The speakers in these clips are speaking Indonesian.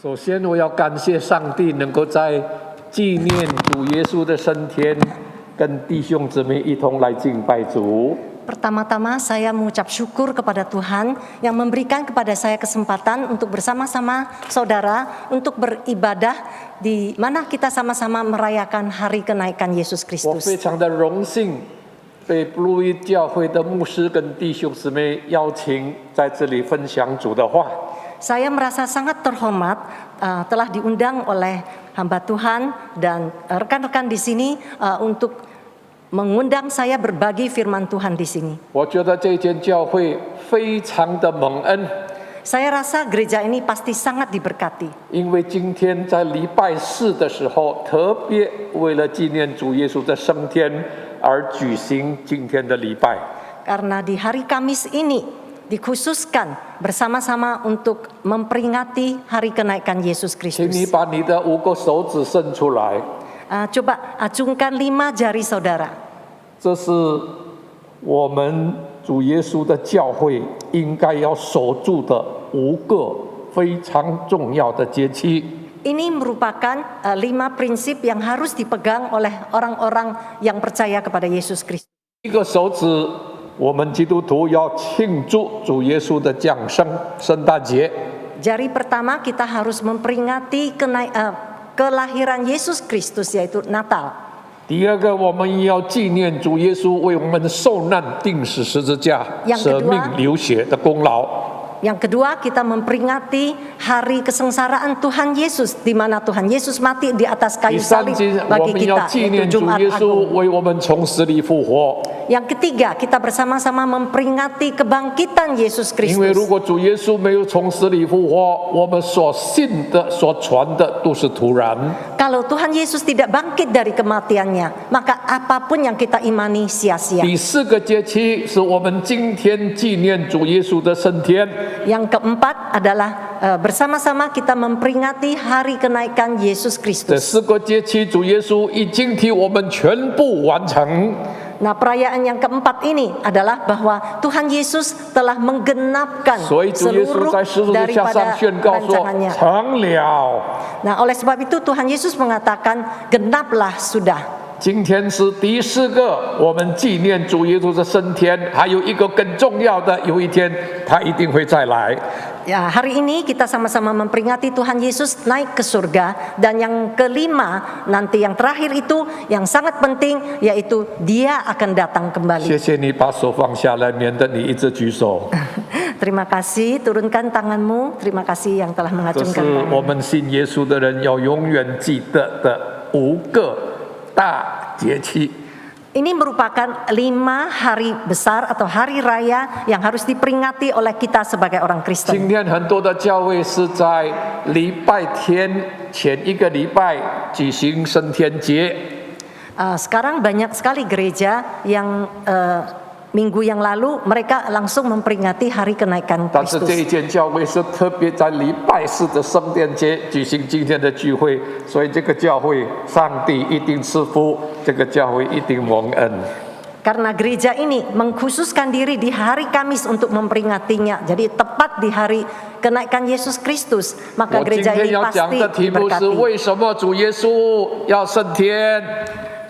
首先，我要感谢上帝能够在纪念主耶稣的升天，跟弟兄姊妹一同来敬拜主。Pertama-tama saya mengucap syukur kepada Tuhan yang memberikan kepada saya kesempatan untuk bersama-sama saudara untuk beribadah di mana kita sama-sama merayakan hari kenaikan Yesus 我 Kristus. 非常的荣幸，被布鲁伊教会的牧师跟弟兄姊妹邀请在这里分享主的话。 Saya merasa sangat terhormat telah diundang oleh hamba Tuhan dan rekan-rekan di sini untuk mengundang saya berbagi firman Tuhan di sini. 我觉得这间教会非常的蒙恩， Saya rasa gereja ini pasti sangat diberkati. 因为今天在礼拜四的时候，特别为了纪念主耶稣的升天而举行今天的礼拜。 Karena di hari Kamis ini dikhususkan bersama-sama untuk memperingati hari kenaikan Yesus 请你 Kristus. 把你的5个手指伸出来， Coba acungkan 5 jari saudara. 这是我们主耶稣的教会应该要守住的5个非常重要的节期。 Ini merupakan 5 prinsip yang harus dipegang oleh orang-orang yang percaya kepada Yesus Kristus. 一个手指，我们基督徒要庆祝主耶稣的降生，圣诞节。 Jari pertama kita harus memperingati kelahiran Yesus Kristus yaitu Natal. 第二个，我们要纪念主耶稣为我们受难、钉死十字架、 Yang 舍 kedua 命流血的功劳。 Yang kedua, kita memperingati hari kesengsaraan Tuhan Yesus, di mana Tuhan Yesus mati di atas 第 kayu 三 salib 节，我 bagi 们要 kita, 纪 yaitu 念主 Jumat 耶稣 Agung. 为我们从死里复活。 Yang ketiga, kita bersama-sama memperingati kebangkitan Yesus 因为如 Kristus. 果主耶稣没有从死里复活，我们所信的、所传的都是徒然。 Kalau Tuhan Yesus tidak bangkit dari kematiannya, maka apapun yang kita imani sia-sia. 第四个节期是我们今天纪念主耶稣的升天。 Yang keempat adalah bersama-sama kita memperingati hari kenaikan Yesus 这 Kristus. 四个节期，主耶稣已经替我们全部完成。 Nah, perayaan yang keempat ini adalah bahwa Tuhan Yesus telah menggenapkan 所以主耶稣 seluruh 在十字架上 daripada 宣告说：“ rancangannya. 成了。” Nah, oleh sebab itu Tuhan Yesus mengatakan genaplah sudah. 今天是第四个，我们纪念主耶稣的升天，还有一个更重要的，有一天他一定会再来。 Ya, hari ini kita sama-sama memperingati Tuhan Yesus naik ke surga, dan yang kelima nanti yang terakhir itu yang sangat penting yaitu Dia akan datang 谢 kembali. 谢你把手放下来，免得你一直举手。 Terima kasih, turunkan tanganmu. Terima kasih yang telah 这 mengacungkan 是 tangan. 我们信耶稣的人要永远记得的5个大节期。 Ini merupakan 5 hari besar atau hari raya yang harus diperingati oleh kita sebagai orang 今 Kristen. 天很多的教会是在礼拜天前一个礼拜举行升天节。 Sekarang banyak sekali gereja yang minggu yang lalu mereka langsung memperingati hari kenaikan 但是这 Kristus. 一间教会是特别在礼拜四的圣殿节举行今天的聚会，所以这个教会上帝一定赐福，这个教会一定蒙恩。 Karena gereja ini mengkhususkan diri di hari Kamis untuk memperingatinya. Jadi tepat di hari kenaikan Yesus Kristus, 我 maka 今 gereja 天 ini 要讲 pasti 的题目是 diberkati. 为什么主耶稣要升天？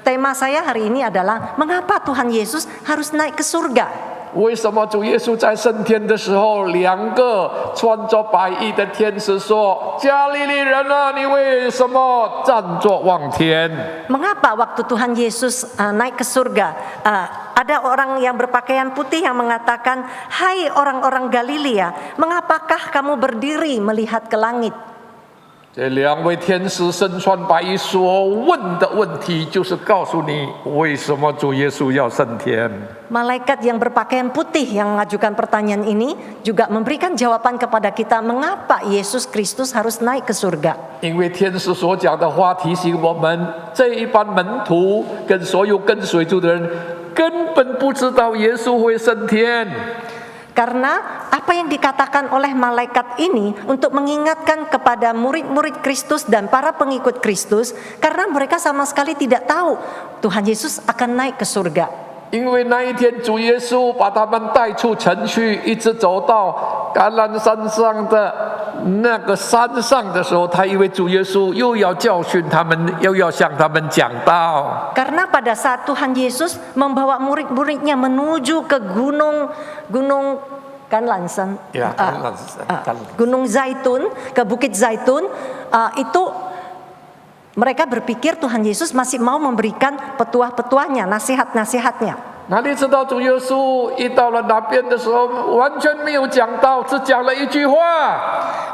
Tema saya hari ini adalah mengapa Tuhan Yesus harus naik ke surga? 为什么主耶稣在升天的时候，2个穿着白衣的天使说：“加利利人啊，你为什么站着望天？” Mengapa waktu Tuhan Yesus naik ke surga, ada orang yang berpakaian putih yang mengatakan, "Hai orang-orang Galilea, mengapakah kamu berdiri melihat ke langit?" 这2位天使身穿白衣所问的问题，就是告诉你为什么主耶稣要升天。 Malaikat yang berpakaian putih yang mengajukan pertanyaan ini juga memberikan jawaban kepada kita mengapa Yesus Kristus harus naik ke surga. 因为天使所讲的话提醒我们，这一班门徒跟所有跟随主的人，根本不知道耶稣会升天。 Karena apa yang dikatakan oleh malaikat ini untuk mengingatkan kepada murid-murid Kristus dan para pengikut Kristus, karena mereka sama sekali tidak tahu Tuhan Yesus akan naik ke surga. 因为那一天主耶稣把他们带出城去，一直走到橄榄山上的那个山上的时候，他以为主耶稣又要教训他们，又要向他们讲道。 Karena pada saat Tuhan Yesus membawa murid-muridnya menuju ke gunung Kanlansan, Ya, Kanlansan. Gunung Zaitun, ke Bukit Zaitun, itu mereka berpikir Tuhan Yesus masih mau memberikan petuah-petuahnya, nasihat-nasihatnya. 哪里知道主耶稣一到了那边的时候，完全没有讲道，只讲了一句话。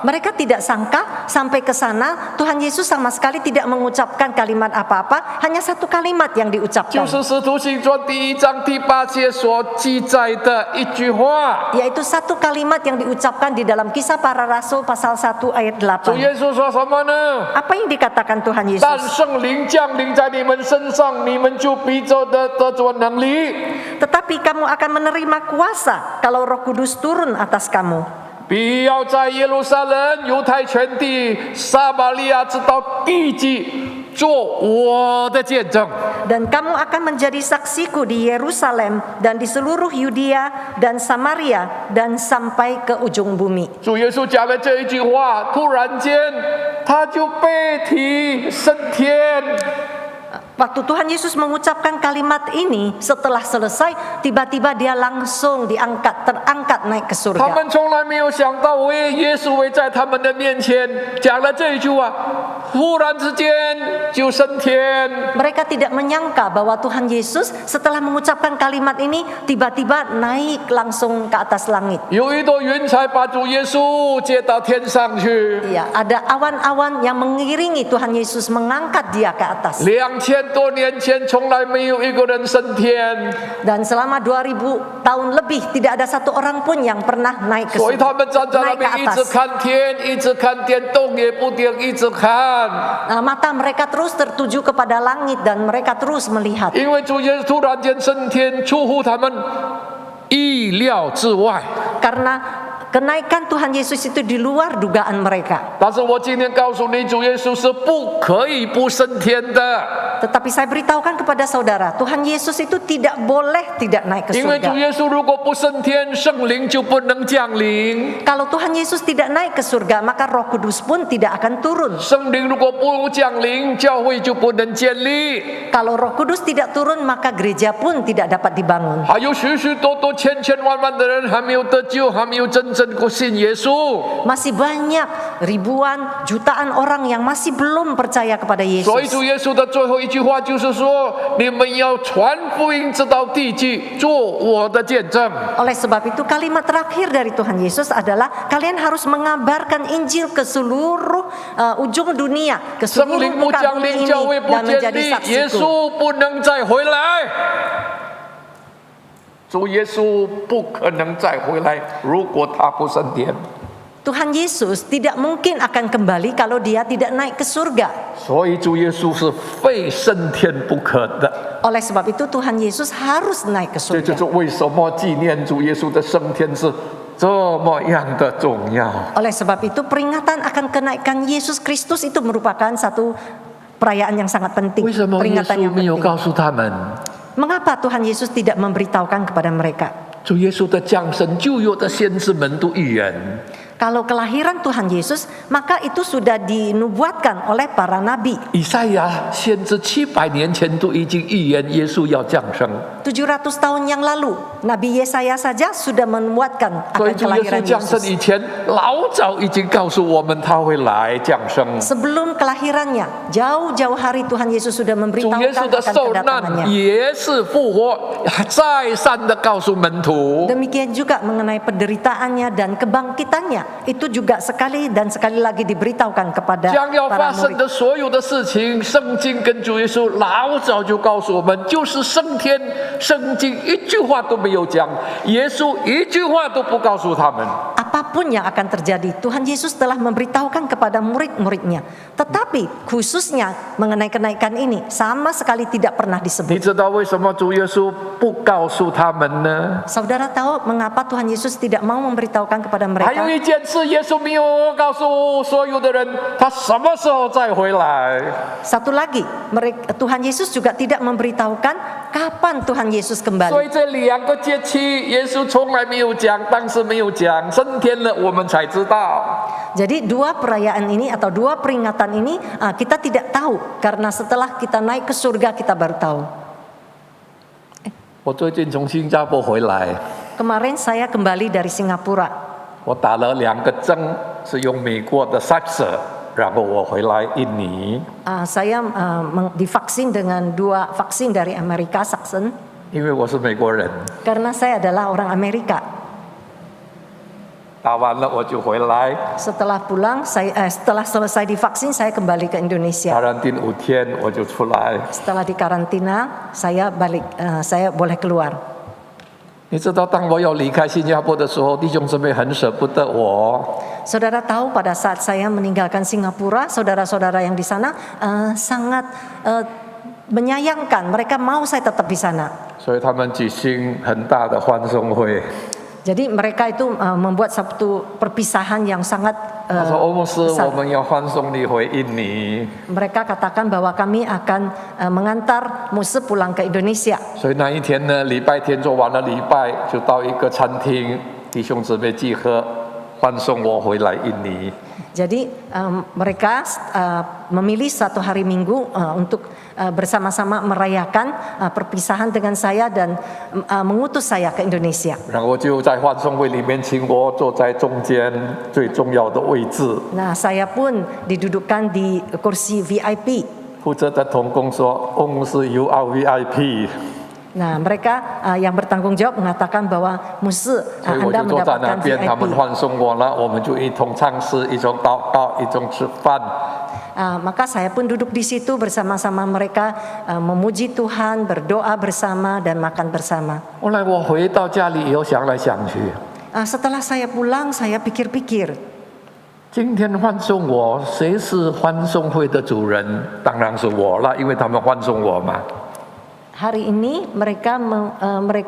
Mereka tidak sangka sampai ke sana Tuhan Yesus sama sekali tidak mengucapkan kalimat apa-apa, hanya satu kalimat yang 就 diucapkan, 是《使徒行传》第1章第8节所记载的一句话。 yaitu satu kalimat yang diucapkan di dalam Kisah Para Rasul pasal 1 ayat 主 8. 耶稣说什么呢？ Apa yang dikatakan Tuhan 但 Yesus? 圣灵降临在你们身上，你们就必得着能力， Tetapi kamu akan menerima kuasa kalau Roh Kudus turun atas kamu. 必要在耶路撒冷、犹太全地、撒玛利亚直到地极，做我的见证。 Dan kamu akan menjadi saksiku di Yerusalem dan di seluruh Yudea dan Samaria dan sampai ke ujung bumi. 主耶稣讲了这一句话，突然间他就被提升天。 Waktu Tuhan Yesus mengucapkan kalimat ini, setelah selesai, tiba-tiba dia langsung terangkat naik ke 他 surga. 们从来没有想到，耶稣会在他们的面前讲了这一句话，忽然之间就升天。 Mereka tidak menyangka bahwa Tuhan Yesus setelah mengucapkan kalimat ini, tiba-tiba naik langsung ke atas langit. 有一朵云彩把主耶稣接到天上去。 Ya, ada awan-awan yang mengiringi Tuhan Yesus mengangkat dia ke atas. 2000多年前，从来没有一个人升天， Dan selama 2000 tahun lebih tidak ada satu orang pun yang pernah naik ke 所以他们站在那 naik ke 边一直 atas. 看天，一直看天，动也不动，一直看。 Nah, mata mereka terus tertuju kepada langit dan mereka terus melihat. 因为主耶稣突然间升天，出乎他们意料之外。 Karena kenaikan Tuhan Yesus itu di luar dugaan mereka. 但是我今天告诉你，主耶稣是不可以不升天的， Tetapi saya beritahukan kepada saudara, Tuhan Yesus itu tidak boleh tidak naik ke 因为主 surga. 耶稣如果不升天，圣灵就不能降临。 Kalau Tuhan Yesus tidak naik ke surga, maka Roh Kudus pun tidak akan turun. 圣灵如果不降临，教会就不能建立。 Kalau Roh Kudus tidak turun, maka gereja pun tidak dapat dibangun. 还有许许多多、千千万万的人还没有得救，还没有真正信耶稣。 Masih banyak ribuan, jutaan orang yang masih belum percaya kepada 所以 Yesus. 主耶稣的最后一句话就是说：你们要传福音直到地极，做我的见证。 Oleh sebab itu kalimat terakhir dari Tuhan Yesus adalah kalian harus mengabarkan Injil ke seluruh ujung dunia, ke 圣 seluruh 灵不 muka 降 bumi 临， ini 教会不 dan 建 menjadi 立，耶 saksiku. 稣不能再回来。主耶稣不可能再回来，如果他不升天。 Tuhan Yesus tidak mungkin akan kembali kalau dia tidak naik ke surga. 所以主耶稣是非升天不可的。 Oleh sebab itu Tuhan Yesus harus naik ke 这就 surga. 是为什么纪念主耶稣的升天是这么样的重要。 Oleh sebab itu peringatan akan kenaikan Yesus Kristus itu merupakan satu perayaan yang sangat penting. 为什么耶 Peringatan 稣 yang 没有 penting. 告诉他们？ Mengapa Tuhan Yesus tidak memberitahukan kepada mereka? 主耶稣的降生，旧约的先知们都预言。 Kalau kelahiran Tuhan Yesus, maka itu sudah dinubuatkan oleh para nabi. 以赛亚先知700年前都已经预言耶稣要降生， 700 tahun yang lalu, Nabi Yesaya saja sudah menubuatkan 所 akan 以主耶稣 kelahiran 降生 Yesus. 以前，老早已经告诉我们他会来降生。 Sebelum kelahirannya, jauh-jauh hari Tuhan Yesus sudah 主 memberitahukan 耶稣的 akan 受难 kedatangannya. 也是复活，再三的告诉门徒。 Demikian juga mengenai penderitaannya dan kebangkitannya, itu juga sekali dan sekali lagi diberitahukan kepada 将要 para 发生 murid. 的所有的事情，圣经跟主耶稣老早就告诉我们，就是升天。圣经一句话都没有讲，耶稣一句话都不告诉他们。 Apapun yang akan terjadi, Tuhan Yesus telah memberitahukan kepada murid-muridnya. Tetapi khususnya mengenai kenaikan ini sama sekali tidak pernah 你 disebut. 知道为什么主耶稣不告诉他们呢？ Saudara tahu mengapa Tuhan Yesus tidak mau memberitahukan kepada 还有 mereka? 一件事，耶稣没有告诉所有的人，他什么时候再回来。 Satu lagi, Tuhan Yesus juga tidak memberitahukan kapan Tuhan Yesus 所 kembali. 以这两个节期，耶稣从来没有讲，当时没有讲，升天了我们才知道。 Jadi dua perayaan ini atau dua peringatan ini kita tidak tahu karena setelah kita naik ke surga kita baru tahu. 我最近从新加坡回来， Kemarin saya kembali dari Singapura. 我打了2个针，是用美国的 Pfizer， 然后我回来印尼， Saya divaksin dengan 2 vaksin dari Amerika Saxon 因为我是美国人。 karena saya adalah orang Amerika. 打完了我就回来， Setelah pulang, setelah selesai divaksin saya kembali ke Indonesia. karantin5天我就出来。 Setelah dikarantina, saya balik, saya boleh keluar. 你知道，当我要离开新加坡的时候，弟兄姊妹很舍不得我。 Saudara tahu pada saat saya meninggalkan Singapura, saudara-saudara yang di sana sangat menyayangkan. Mereka mau saya tetap di sana. 所以他们举行很大的欢送会。 Jadi mereka itu membuat satu perpisahan yang sangat 他说：“欧牧师， besar. 我们要欢送你回印尼。 Mereka katakan bahwa kami akan mengantar Muse pulang ke Indonesia. ”所以那一天呢，礼拜天做完了礼拜，就到一个餐厅，弟兄姊妹集合，欢送我回来印尼。 Jadi mereka memilih satu hari Minggu untuk bersama-sama merayakan perpisahan dengan saya dan mengutus saya ke Indonesia. 然后就在欢送会里面，请我坐在中间最重要的位置。 Nah, saya pun didudukkan di kursi VIP. 负责的同工说：“欧牧师，you are VIP。” Nah, mereka yang bertanggung jawab mengatakan bahwa Muse 所以我 Anda 就坐在那 mendapatkan 边，他们 VIP. 欢送我了，我们就一同唱诗，一同祷告，一同吃饭。 Maka saya pun duduk di situ bersama-sama mereka memuji Tuhan, berdoa bersama dan makan bersama. 后来我回到家里以后，想来想去， Setelah saya pulang, saya pikir-pikir, 今天欢送我，谁是欢送会的主人？当然是我了，因为他们欢送我嘛。 hari ini mereka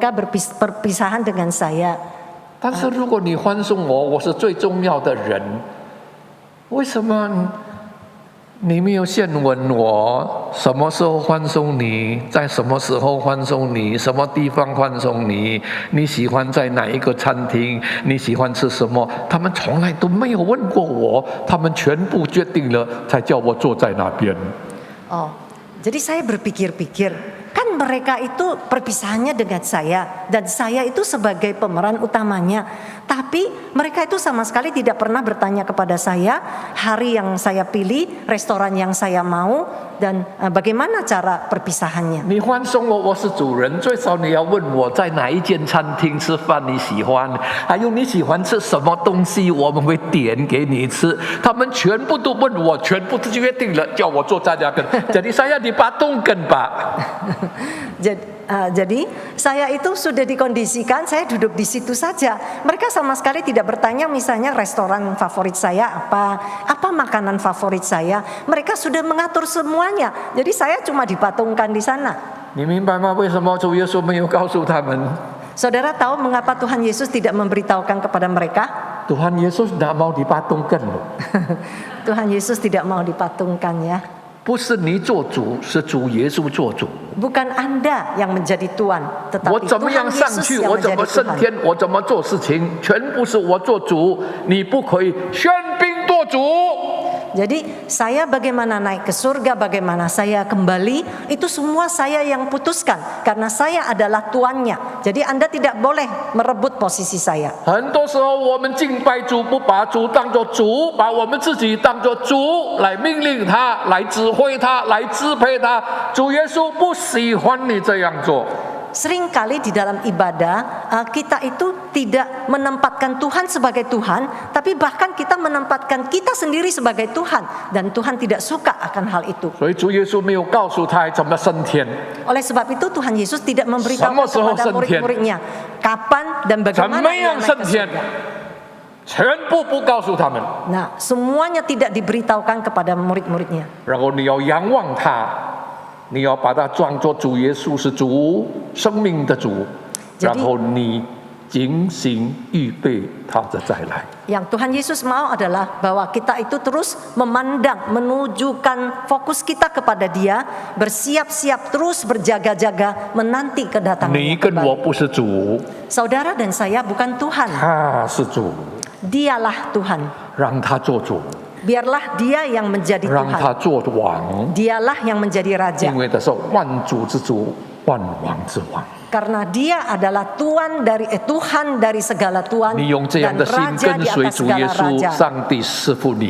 berpisahan dengan saya. 但是如果你欢送我，我是最重要的人，为什么你没有先问我什么时候欢送你，在什么时候欢送你，什么地方欢送你，你喜欢在哪一个餐厅，你喜欢吃什么？他们从来都没有问过我，他们全部决定了，才叫我坐在那边。 Jadi saya berpikir-pikir, kan mereka itu perpisahannya dengan saya dan saya itu sebagai pemeran utamanya. Tapi mereka itu sama sekali tidak pernah bertanya kepada saya hari yang saya pilih, restoran yang saya mau dan bagaimana cara perpisahannya. 你欢送我，我是主人，最少你要问我在哪一间餐厅吃饭你喜欢，还有你喜欢吃什么东西，我们会点给你吃。他们全部都问我，全部都决定了，叫我坐在那边。jadi saya dipatungkan Pak. Jadi saya itu sudah dikondisikan, saya duduk di situ saja. Mereka sama sekali tidak bertanya misalnya restoran favorit saya apa makanan favorit saya. Mereka sudah mengatur semuanya. Jadi saya cuma dipatungkan di sana. 你明白吗？为什么主耶稣没有告诉他们？ Saudara tahu mengapa Tuhan Yesus tidak memberitahukan kepada mereka? Tuhan Yesus tidak mau dipatungkan loh. Tuhan Yesus tidak mau dipatungkan ya. 不是你做主，是主耶稣做主。 Bukan Anda yang menjadi Tuhan, 我 tetapi 怎么 Tuhan 样上 Yesus 去， yang 我怎么 menjadi 升 Tuhan. 天，我怎么做事情，全部是我做主，你不可以喧宾夺主。 Jadi saya bagaimana naik ke surga, bagaimana saya kembali, itu semua saya yang putuskan karena saya adalah tuannya. Jadi Anda tidak boleh merebut posisi saya. 很多时候我们敬拜主，不把主当作主，把我们自己当作主来命令他，来指挥他，来支配他。主耶稣不喜欢你这样做。 Seringkali di dalam ibadah kita itu tidak menempatkan Tuhan sebagai Tuhan, tapi bahkan kita menempatkan kita sendiri sebagai Tuhan dan Tuhan tidak suka akan hal itu. 所以主耶稣没有告诉他怎么升天， Oleh sebab itu Tuhan Yesus tidak memberitahu Sama kepada sehen murid-muridnya kapan dan 怎 bagaimana 么 ia 样 naik 升 ke 天 surga.，全部不告诉他们。 Nah, semuanya tidak diberitahukan kepada murid-muridnya. 然后你要仰望他，你要把他装作主耶稣是主，生命的主， Jadi- 然后你警醒预备他的再来。 Yang Tuhan Yesus mau adalah bahwa kita itu terus memandang, menunjukkan fokus kita kepada Dia, bersiap-siap terus berjaga-jaga menanti 你 kedatangannya 跟我 kembali. 不是主， Saudara dan saya bukan Tuhan, 他是主， Dialah Tuhan. 让他做主， Biarlah Dia yang menjadi 让他 Tuhan. 做王， Dialah yang menjadi raja. 因为他是万主之主，万王之王。 Karena Dia adalah Tuhan dari segala Tuhan 你用这样 dan 的心 Raja 跟 di 随 atas 主耶 segala 稣， raja. 上帝赐福你。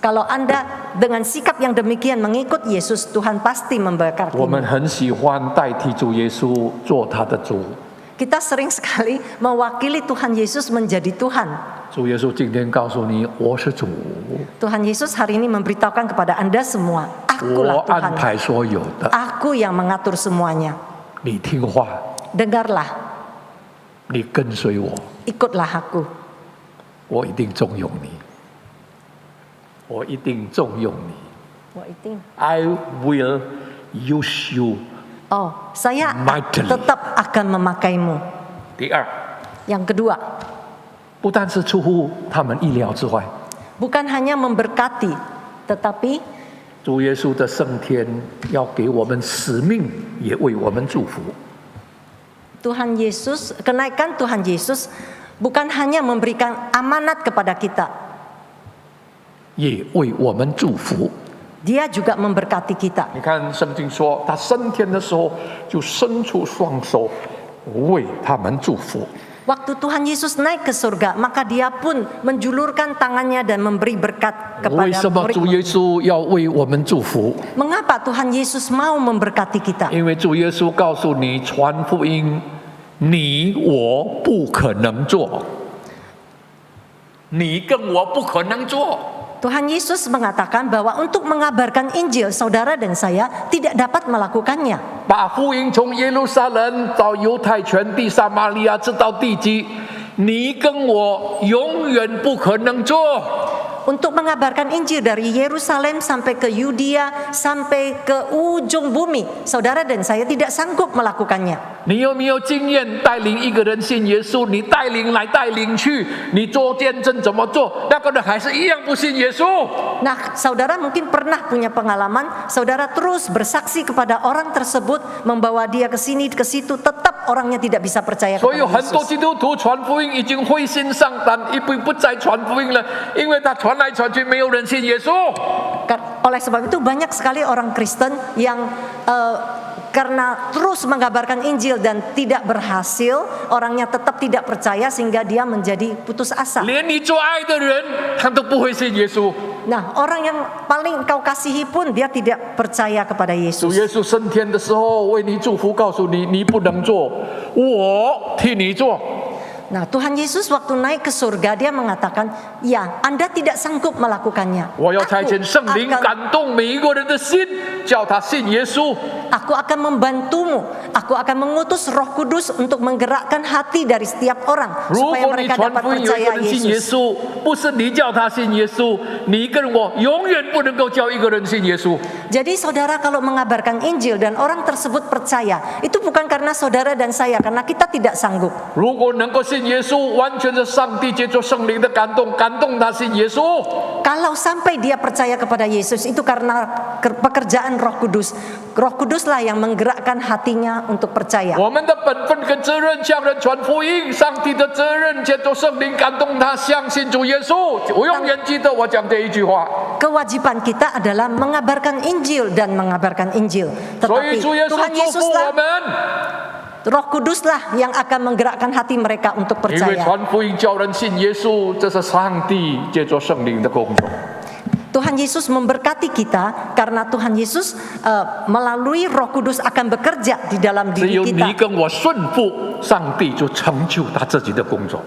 Kalau Anda dengan sikap yang demikian mengikut Yesus, Tuhan pasti memberkati. 我们很喜欢代替主耶稣做他的主。 Kita sering sekali mewakili Tuhan Yesus menjadi Tuhan. 主耶稣今天告诉你，我是主， Tuhan Yesus hari ini memberitahukan kepada Anda semua, 我 Akulah 安 Tuhan. 排所有的， Aku yang mengatur semuanya. 你听话， Dengarlah, 你跟随我， ikutlah aku. 我一定重用你，我一定重用你。 I will use you。 Oh, saya Mightily. tetap akan memakaimu. 第二， Yang kedua, 不但是出乎他们意料之外， bukan hanya memberkati, tetapi 主耶稣的升天要给我们使命，也为我们祝福。 Tuhan Yesus, kenaikan Tuhan Yesus bukan hanya memberikan amanat kepada kita, 也为我们祝福。 Dia juga memberkati kita. 你看圣经说，他升天的时候就伸出双手为他们祝福。 Waktu Tuhan Yesus naik ke surga, maka Dia pun menjulurkan tangannya dan memberi berkat 为 kepada 什么主耶 murid. 稣要为我们祝福？ Mengapa Tuhan Yesus mau memberkati kita? 因为主耶稣告诉你，传福音，你我不可能做，你跟我不可能做。 Tuhan Yesus mengatakan bahwa untuk mengabarkan Injil, saudara dan saya tidak dapat melakukannya. 把福音从耶路撒冷到犹太全地、撒玛利亚直到地极，你跟我永远不可能做。 Untuk mengabarkan Injil dari Yerusalem sampai ke Yudea, sampai ke ujung bumi, saudara dan saya tidak sanggup melakukannya. 你有没有经验带领一个人信耶稣？你带领来带领去，你做见证怎么做？那个人还是一样不信耶稣。 Nah, saudara mungkin pernah punya pengalaman, saudara terus bersaksi kepada orang tersebut, membawa dia ke sini, ke situ, tetap orangnya tidak bisa percaya 所以有 kepada 很多 Yesus. 基督徒传福音已经灰心丧胆，不再传福音了，因为他传来传去没有人信耶稣。 Oleh sebab itu banyak sekali orang Kristen yang karena terus mengabarkan Injil dan tidak berhasil, orangnya tetap tidak percaya sehingga dia menjadi putus asa. 连你最爱的人，他都不会信耶稣。 Nah, orang yang paling engkau kasihi pun dia tidak percaya kepada 主 Yesus. 耶稣升天的时候，为你祝福，告诉你你不能做，我替你做。 Nah, Tuhan Yesus waktu naik ke surga dia mengatakan, ya, Anda tidak sanggup melakukannya. 我要差遣圣灵 akan- 感动每一个人的心，叫他信耶稣。 Aku akan membantumu. Aku akan mengutus Roh Kudus untuk menggerakkan hati dari setiap orang 如 supaya 果你 mereka 传 dapat 福音有一 percaya 个人信耶 Yesus. 稣，不是你叫他信耶稣，你跟我永远不能够叫一个人信耶稣。 Jadi saudara kalau mengabarkan Injil dan orang tersebut percaya, itu bukan karena saudara dan saya, karena kita tidak sanggup. 如果能够信耶稣，完全是上帝借着圣灵的感动，感动他信耶稣。 Kalau sampai dia percaya kepada Yesus, itu karena pekerjaan Roh Kudus. Roh Kuduslah yang menggerakkan hatinya untuk percaya. 我们的本分跟责任向人传福音，上帝的责任借着圣灵感动他相信主耶稣。我永远记得我讲这一句话。 Kewajiban kita adalah mengabarkan Injil dan mengabarkan Injil. 所以 Tetapi 主耶稣 Tuhan 祝福我 Yesuslah, 们， Roh Kuduslah yang akan menggerakkan hati mereka untuk 因为 percaya. 传福音叫人信耶稣，这是上帝借着圣灵的工作。 Tuhan Yesus memberkati kita karena Tuhan Yesus melalui Roh Kudus akan bekerja di dalam 只 diri 有你 kita. 跟我顺服，上帝就成就他自己的工作。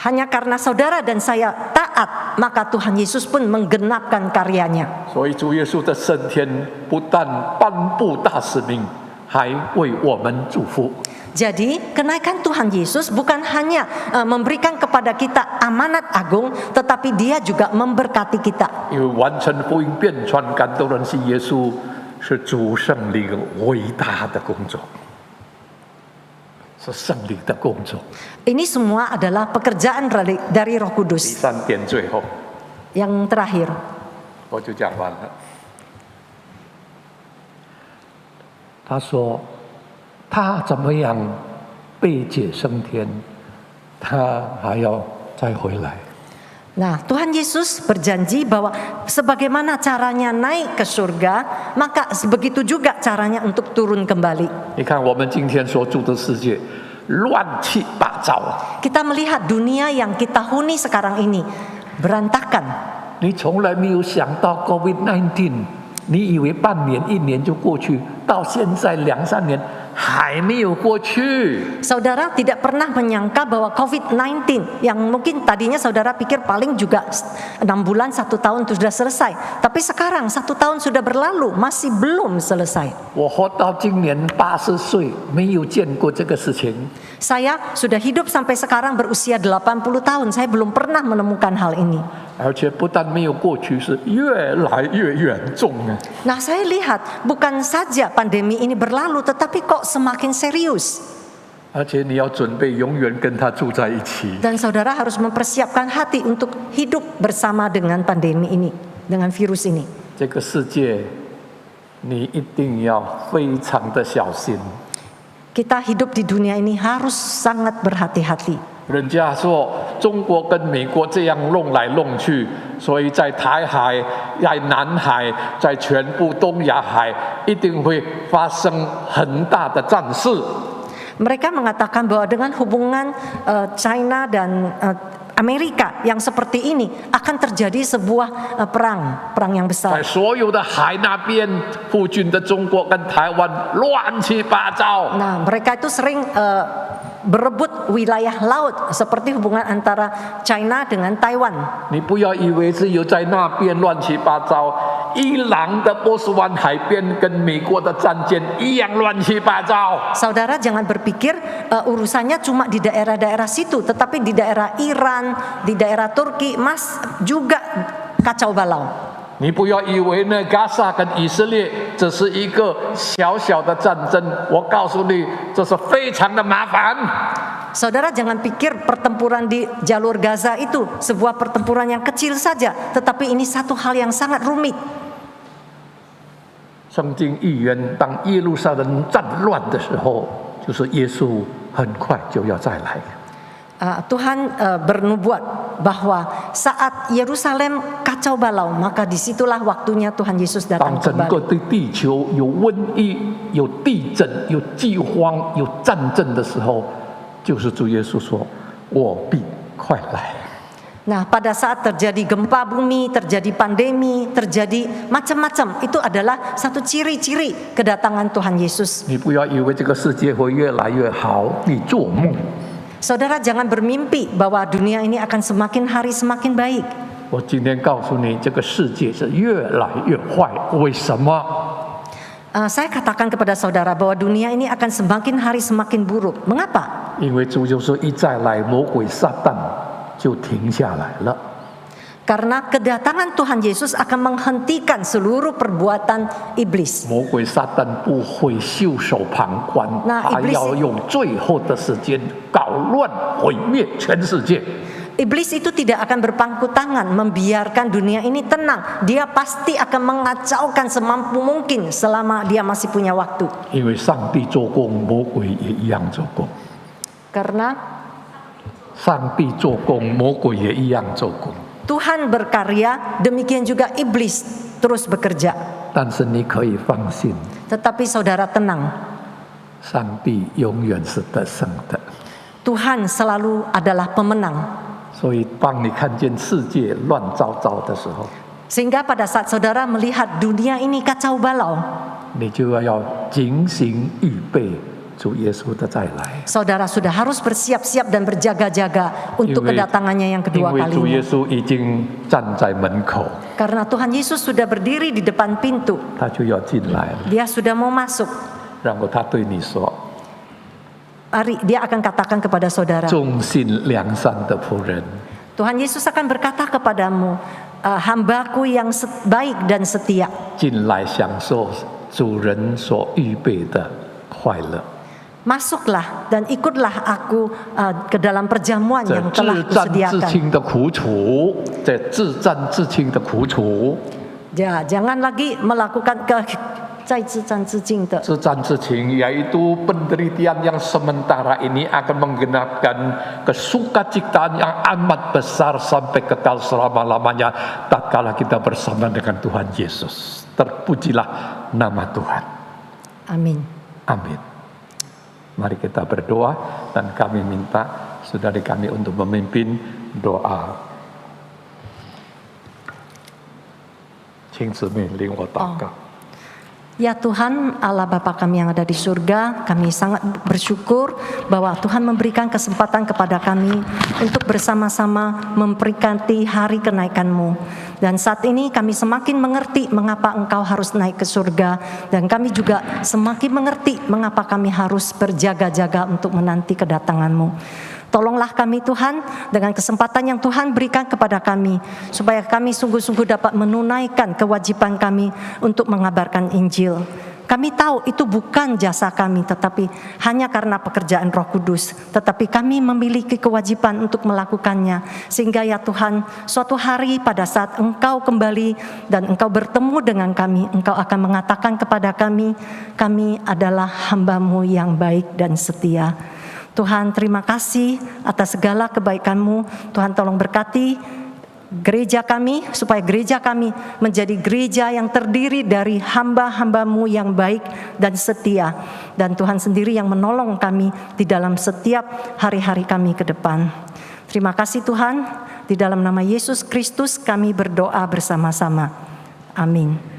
Hanya karena saudara dan saya taat, maka Tuhan Yesus pun menggenapkan karyanya. 所以主耶稣的升天不但颁布大使命，还为我们祝福。 Jadi kenaikan Tuhan Yesus bukan hanya memberikan kepada kita amanat agung, tetapi Dia juga memberkati kita. 因为完成福音遍传感动人信耶稣，是主圣灵伟大的工作。是圣灵的工作。 Ini semua adalah pekerjaan dari Roh 第 Kudus. 3点最后 Yang terakhir, 我就讲完了。他说，他怎么样被解升天，他还要再回来。 nah Tuhan Yesus berjanji bahwa sebagaimana caranya naik ke surga, maka begitu juga caranya untuk turun kembali. 你看我们今天所住的世界，乱七八糟。 Kita melihat dunia yang kita huni sekarang ini berantakan. 你从来没有想到 COVID-19， 你以为半年、1年就过去，到现在2、3年还没有过去。 Saudara tidak pernah menyangka bahwa COVID-19 yang mungkin tadinya saudara pikir paling juga 6 bulan, 1 tahun itu sudah selesai. Tapi sekarang 1 tahun sudah berlalu, masih belum selesai. 我活到今年80岁，没有见过这个事情。 Saya sudah hidup sampai sekarang berusia 80 tahun, saya belum pernah menemukan hal ini. 而且不但没有过去，是越来越严重啊！ Nah saya lihat bukan saja pandemi ini berlalu, tetapi kok semakin serius. 而且你要准备永远跟他住在一起。 Dan saudara harus mempersiapkan hati untuk hidup bersama dengan pandemi ini, dengan virus ini. 这个世界，你一定要非常的小心。 Kita hidup di dunia ini harus sangat berhati-hati. 人家说中国跟美国这样弄来弄去，所以在台海、在南海、在全部东亚海，一定会发生很大的战事。 Mereka mengatakan bahwa dengan hubungan China dan Amerika yang seperti ini akan terjadi sebuah perang yang 在 besar. 所有的海那边附近的中国跟台湾乱七八糟。 Nah, mereka itu sering berebut wilayah laut seperti hubungan antara China dengan Taiwan. 你不要以为只有在那边乱七八糟，伊朗的波斯湾海边跟美国的战舰一样乱七八糟。 Saudara jangan berpikir urusannya cuma di daerah-daerah situ, tetapi di daerah Iran, di daerah Turki, juga kacau balau. 你不要以为呢，加沙跟以色列只是一个小小的战争，我告诉你，这是非常的麻烦。 Saudara jangan pikir pertempuran di jalur Gaza itu sebuah pertempuran yang kecil saja, tetapi ini satu hal yang sangat rumit. 圣经预言，当耶路撒冷战乱的时候，就是耶稣很快就要再来。 Tuhan bernubuat bahwa saat Yerusalem kacau balau, maka disitulah waktunya Tuhan Yesus 当 datang 整个 kembali. 的地球有瘟疫、有地震、有饥荒、有战争的时候，就是主耶稣说：“我必快来。” Nah, pada saat terjadi gempa bumi, terjadi pandemi, terjadi macam-macam, itu adalah satu ciri-ciri kedatangan Tuhan Yesus. 你不要以为这个世界会越来越好，你做梦。 Saudara jangan bermimpi bahwa dunia ini akan semakin hari semakin baik. 我今天告诉你，这个世界是越来越坏，为什么？ Saya katakan kepada saudara bahwa dunia ini akan semakin hari semakin buruk. Mengapa? 因为主耶稣一再来，魔鬼撒旦就停下来了。 Karena kedatangan Tuhan Yesus akan menghentikan seluruh perbuatan iblis. 魔鬼撒旦不会袖手旁观，那他 iblis 要用最后的时间搞乱、毁灭全世界。 Iblis itu tidak akan berpangku tangan membiarkan dunia ini tenang. Dia pasti akan mengacaukan semampu mungkin selama dia masih punya waktu. 因为上帝做工，魔鬼也一样做工； Karena 上帝做工，魔鬼也一样做工。 Tuhan berkarya, demikian juga iblis terus bekerja. 但是你可以放心， Tetapi saudara tenang, 上帝永远是得胜的。 Tuhan selalu adalah pemenang. 所以，当你看见世界乱糟糟的时候， Sehingga pada saat saudara melihat dunia ini kacau balau, 你就要警醒预备主耶稣的再来。 saudara sudah harus bersiap-siap dan berjaga-jaga 因 untuk 为 kedatangannya yang 因 kedua 为主耶 kalinya. 稣已经站在门口， Karena Tuhan Yesus sudah berdiri di depan pintu, 他就要进来了。 dia sudah mau masuk. 然后他对你说 Mari, dia akan katakan kepada saudara,：“ 忠信良善的仆人， Tuhan Yesus akan berkata kepadamu, hambaku yang baik dan setia, 进来享受主人所预备的快乐。” masuklah dan ikutlah aku ke dalam perjamuan 这 yang telah 自战自 kusediakan. 清的苦楚，这自战自清的苦楚， Ya, jangan lagi melakukan在自战自尽的 自战自清yaitu penderitaan yang sementara ini akan menggenapkan kesukacitaan yang amat besar sampai kekal selama-lamanya tatkala kita bersama dengan Tuhan Yesus. Terpujilah nama Tuhan. Amin. Amin. Mari kita berdoa dan kami minta saudari kami untuk memimpin doa. 请姊妹领我祷告。 Ya Tuhan Allah Bapa kami yang ada di surga, kami sangat bersyukur bahwa Tuhan memberikan kesempatan kepada kami untuk bersama-sama memperingati hari kenaikan-Mu. Dan saat ini kami semakin mengerti mengapa Engkau harus naik ke surga, dan kami juga semakin mengerti mengapa kami harus berjaga-jaga untuk menanti kedatangan-Mu. Tolonglah kami Tuhan dengan kesempatan yang Tuhan berikan kepada kami, supaya kami sungguh-sungguh dapat menunaikan kewajiban kami untuk mengabarkan Injil. Kami tahu itu bukan jasa kami, tetapi hanya karena pekerjaan Roh Kudus. Tetapi kami memiliki kewajiban untuk melakukannya. Sehingga ya Tuhan, suatu hari pada saat Engkau kembali dan Engkau bertemu dengan kami, Engkau akan mengatakan kepada kami, kami adalah hamba-Mu yang baik dan setia. Tuhan, terima kasih atas segala kebaikan-Mu. Tuhan tolong berkati gereja kami, supaya gereja kami menjadi gereja yang terdiri dari hamba-hamba-Mu yang baik dan setia. Dan Tuhan sendiri yang menolong kami di dalam setiap hari-hari kami ke depan. Terima kasih Tuhan, di dalam nama Yesus Kristus kami berdoa bersama-sama. Amin.